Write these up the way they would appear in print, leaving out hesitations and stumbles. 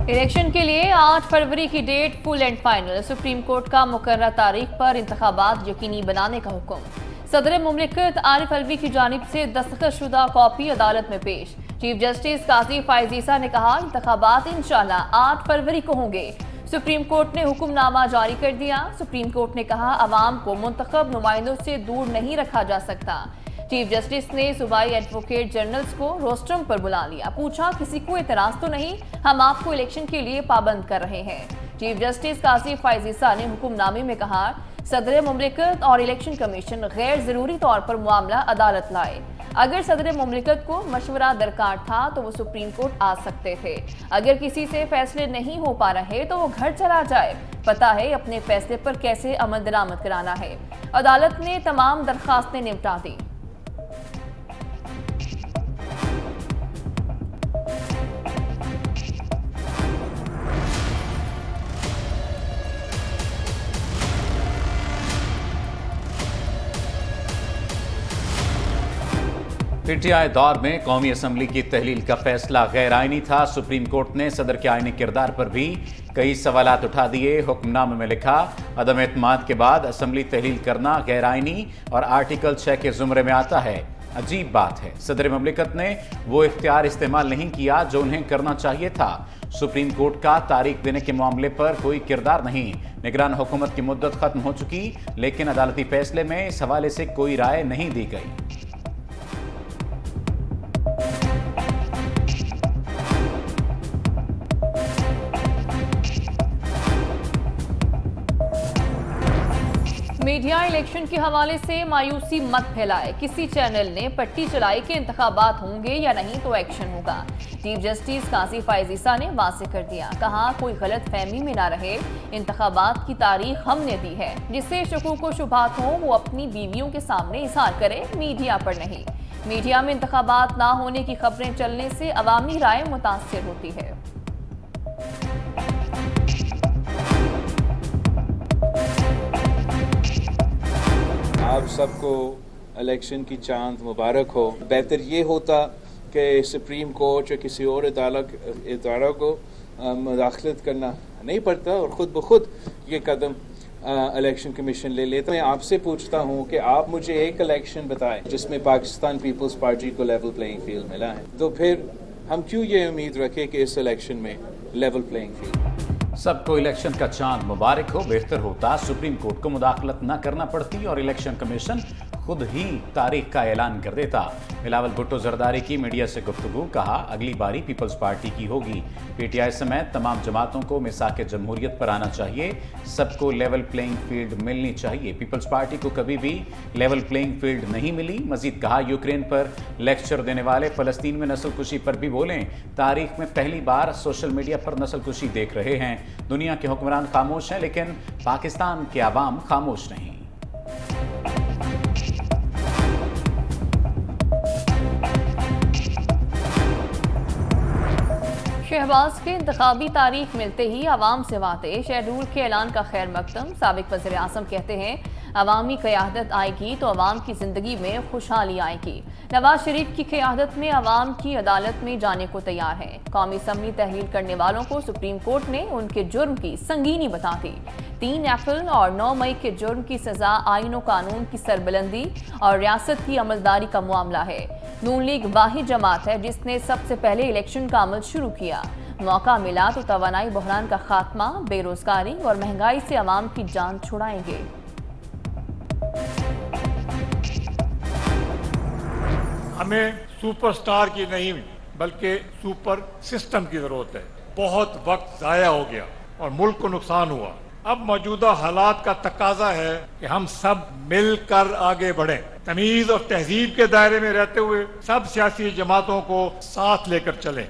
Election के लिए 8 फरवरी की date full and final. Supreme court का मुकर्रर तारीख पर इंतखाबात यकीनी बनाने का हुक्म। सदर मुमलिकत आरिफ अलवी की जानिब से दस्तखतशुदा कॉपी अदालत में पेश। चीफ जस्टिस काजी फायजीसा ने कहा, इंतखाबात इंशाल्लाह 8 फरवरी को होंगे। सुप्रीम कोर्ट ने हुक्मनामा जारी कर दिया। सुप्रीम कोर्ट ने कहा, अवाम को मुंतखब नुमाइंदों से दूर नहीं रखा जा सकता। चीफ जस्टिस ने सूबाई एडवोकेट जनरल्स को रोस्ट्रम पर बुला लिया। पूछा, किसी को एतराज तो नहीं? हम आपको इलेक्शन के लिए पाबंद कर रहे हैं। चीफ जस्टिस काजी फायजीसा ने हुक्मनामे में कहा, सदर मुमलिकत और इलेक्शन कमीशन गैर जरूरी तौर पर मामला अदालत लाए। अगर सदर मुमलिकत को मशवरा दरकार था तो वो सुप्रीम कोर्ट आ सकते थे। अगर किसी से फैसले नहीं हो पा रहे तो वो घर चला जाए। पता है अपने फैसले पर कैसे अमल दरामद कराना है। अदालत ने तमाम दरखास्तें निपटा दी। पीटीआई दौर में कौमी असम्बली की तहलील का फैसला गैर आईनी था। सुप्रीम कोर्ट ने सदर के आईनी किरदार पर भी कई सवालात उठा दिए। हुक्मनामे में लिखा, अदम एतमाद के बाद असम्बली तहलील करना गैर आईनी और आर्टिकल 6 के जुमरे में आता है। अजीब बात है, सदर मुमलिकत ने वो इख्तियार इस्तेमाल नहीं किया जो उन्हें करना चाहिए था। सुप्रीम कोर्ट का तारीख देने के मामले पर कोई किरदार नहीं। निगरान हुकूमत की मुद्दत खत्म हो चुकी, लेकिन अदालती फैसले में इस हवाले से कोई राय नहीं दी गई। मीडिया इलेक्शन के हवाले से मायूसी मत फैलाए। किसी चैनल ने पट्टी चलाई कि इंतखाबात होंगे या नहीं तो एक्शन होगा। चीफ जस्टिस काजी फायजीसा ने वाज़ेह कर दिया। कहा, कोई गलत फहमी में ना रहे। इंतखाबात की तारीख हमने दी है। जिससे शकूक व शुबहात हो वो अपनी बीवियों के सामने इजहार करे, मीडिया पर नहीं। मीडिया में इंतखाबात ना होने की खबरें चलने से अवामी राय मुतासिर होती है। आप सबको इलेक्शन की चांद मुबारक हो। बेहतर ये होता कि सुप्रीम कोर्ट या किसी और इदारा को मुदाखलत करना नहीं पड़ता और ख़ुद ब खुद ये कदम इलेक्शन कमीशन ले लेता। मैं आपसे पूछता हूँ कि आप मुझे एक इलेक्शन बताएं जिसमें पाकिस्तान पीपल्स पार्टी को लेवल प्लेइंग फील्ड मिला है, तो फिर हम क्यों ये उम्मीद रखें कि इस इलेक्शन में लेवल प्लेइंग फील्ड। सबको इलेक्शन का चांद मुबारक हो। बेहतर होता सुप्रीम कोर्ट को मुदाखलत न करना पड़ती और इलेक्शन कमीशन खुद ही तारीख का ऐलान कर देता। बिलावल भुट्टो जरदारी की मीडिया से गुफ्तगू। कहा, अगली बारी पीपल्स पार्टी की होगी। पीटीआई समेत तमाम जमातों को मिसाक जमहूरियत पर आना चाहिए। सबको लेवल प्लेइंग फील्ड मिलनी चाहिए। पीपल्स पार्टी को कभी भी लेवल प्लेइंग फील्ड नहीं मिली। मजीद कहा, यूक्रेन पर लेक्चर देने वाले फलस्तीन में नस्लकुशी पर भी बोलें। तारीख में पहली बार सोशल मीडिया पर नस्लकुशी देख रहे हैं। दुनिया के हुक्मरान खामोश हैं, लेकिन पाकिस्तान के अवाम खामोश नहीं। शहबाज के इंतखाबी तारीख मिलते ही अवाम से वाते। शेड्यूल के ऐलान का खैर मकदम। साबिक वज़ीर आज़म कहते हैं, अवामी क़यादत आएगी तो अवाम की ज़िंदगी में खुशहाली आएगी। नवाज शरीफ की क़यादत में अवाम की अदालत में जाने को तैयार है। कौमी असम्बली तहलील करने वालों को सुप्रीम कोर्ट ने उनके जुर्म की संगीनी बता दी। 3 अप्रैल और 9 मई के जुर्म की सज़ा आईन व कानून की सरबलंदी और रियासत की अमलदारी का मामला है। नून लीग वाहिद जमात है जिसने सबसे पहले इलेक्शन का अमल शुरू किया। मौका मिला तो तवानाई बहरान का खात्मा, बेरोजगारी और महंगाई से अवाम की जान छुड़ाएंगे। हमें सुपरस्टार की नहीं बल्कि सुपर सिस्टम की जरूरत है। बहुत वक्त जाया हो गया और मुल्क को नुकसान हुआ। अब मौजूदा हालात का तकाजा है कि हम सब मिलकर आगे बढ़ें। तमीज और तहजीब के दायरे में रहते हुए सब सियासी जमातों को साथ लेकर चलें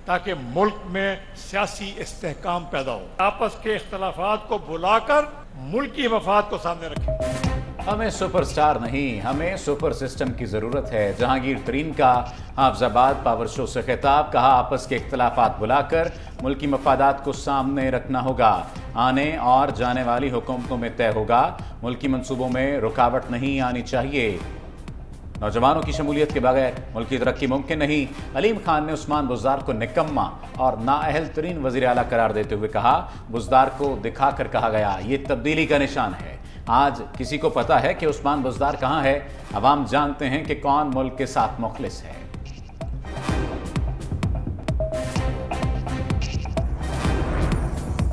ताकि मुल्क में सियासी इस्तेहकाम पैदा हो। आपस के इख्तलाफात को भुलाकर मुल्क की मफाद को सामने रखें। हमें सुपरस्टार नहीं, हमें सुपर सिस्टम की ज़रूरत है। जहांगीर तरीन का हाफजाबाद पावर शो से खिताब। कहा, आपस के इख्तलाफात बुलाकर मुल्की मफादात को सामने रखना होगा। आने और जाने वाली हुकूमतों में तय होगा। मुल्की मंसूबों में रुकावट नहीं आनी चाहिए। नौजवानों की शमूलियत के बगैर मुल्क की तरक्की मुमकिन नहीं। अलीम खान ने उस्मान बुज़दार को निकम्मा और नाअहल तरीन वज़ीर आला करार देते हुए कहा, बुज़दार को दिखाकर कहा गया ये तब्दीली का निशान है। आज किसी को पता है कि उस्मान बुज़दार कहाँ है। अवाम जानते हैं कि कौन मुल्क के साथ मुखलिस है।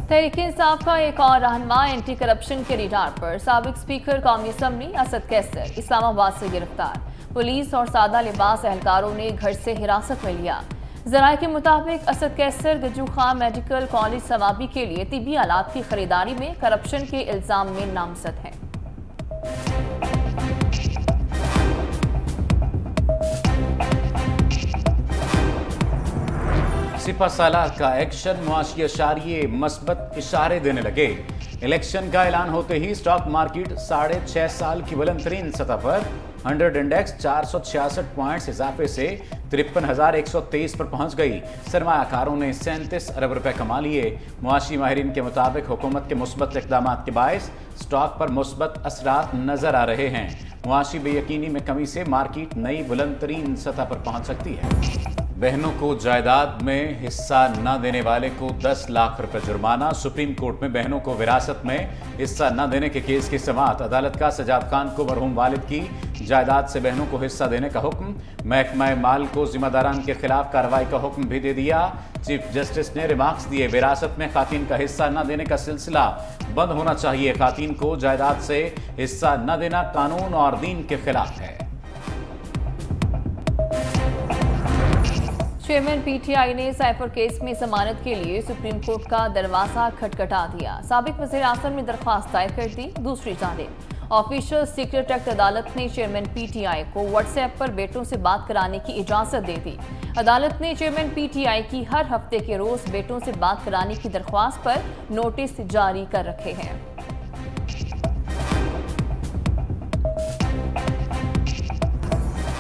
तहरीक-ए-इंसाफ का एक और रहनुमा एंटी करप्शन के रडार पर। साबिक स्पीकर कौमी असम्बली असद कैसर इस्लामाबाद से गिरफ्तार। पुलिस और सादा लिबास एहलकारों ने घर से हिरासत में लिया। जराये के मुताबिक असद कैसर गज्जू खान मेडिकल कॉलेज सवाबी के लिए तिबी आलात की खरीदारी में करप्शन के इल्जाम में नामजद हैं। सिपा सालार का एक्शन मुआशी अशारिये मस्बत इशारे देने लगे। इलेक्शन का ऐलान होते ही स्टॉक मार्केट 6.5 साल की बुलंद तरीन सतह पर 100 इंडेक्स 466 पॉइंट्स इजाफे से 53,123 पर पहुंच गई। सरमायाकारों ने 37 अरब रुपए कमा लिए। मुआशी माहिरीन के मुताबिक हुकूमत के मुस्बत इक़दाम के बायस स्टॉक पर मुस्बत असरात नजर आ रहे हैं। मुआशी बेयकीनी में कमी से मार्केट नई बुलंद तरीन सतह पर पहुंच सकती है। बहनों को जायदाद में हिस्सा न देने वाले को 10 लाख रुपए जुर्माना। सुप्रीम कोर्ट में बहनों को विरासत में हिस्सा न देने के केस की समाअत। अदालत का सजाद खान को मरहूम वालिद की जायदाद से बहनों को हिस्सा देने का हुक्म। महकमा माल को जिम्मेदारान के खिलाफ कार्रवाई का हुक्म भी दे दिया। चीफ जस्टिस ने रिमार्क्स दिए, विरासत में खातन का हिस्सा न देने का सिलसिला बंद होना चाहिए। खातन को जायदाद से हिस्सा न देना कानून और दीन के खिलाफ है। चेयरमैन पीटीआई ने साइफर केस में जमानत के लिए सुप्रीम कोर्ट का दरवाजा खटखटा दिया। साबिक वज़ीर आज़म ने दरख्वास्त दायर कर दी। दूसरी जानिब ऑफिशियल सीक्रेट एक्ट अदालत ने चेयरमैन पीटीआई को व्हाट्सएप पर बेटों से बात कराने की इजाजत दे दी। अदालत ने चेयरमैन पीटीआई की हर हफ्ते के रोज बेटों से बात कराने की दरख्वास्त पर नोटिस जारी कर रखे हैं।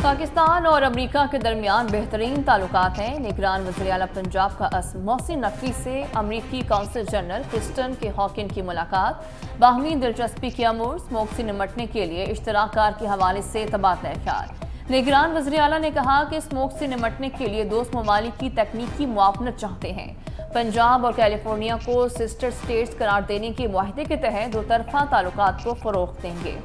पाकिस्तान और अमेरिका के दरमियान बेहतरीन ताल्लुकात हैं। निगरान वज़ीर आला पंजाब का मोहसिन नकवी से अमरीकी कौंसल जनरल क्रिस्टन के हॉकिन की मुलाकात। बाहमी दिलचस्पी के अमूर स्मोक से निमटने के लिए इश्तराकार के हवाले से तबादला ख्याल। निगरान वज़ीर आला ने कहा कि स्मोक से निमटने के लिए दोस्त ममालिक की तकनीकी मुआवनत चाहते हैं। पंजाब और कैलिफोर्निया को सिस्टर स्टेट्स करार देने के मुआहदे के तहत दो तरफा ताल्लुकात को फ़रोग़ देंगे।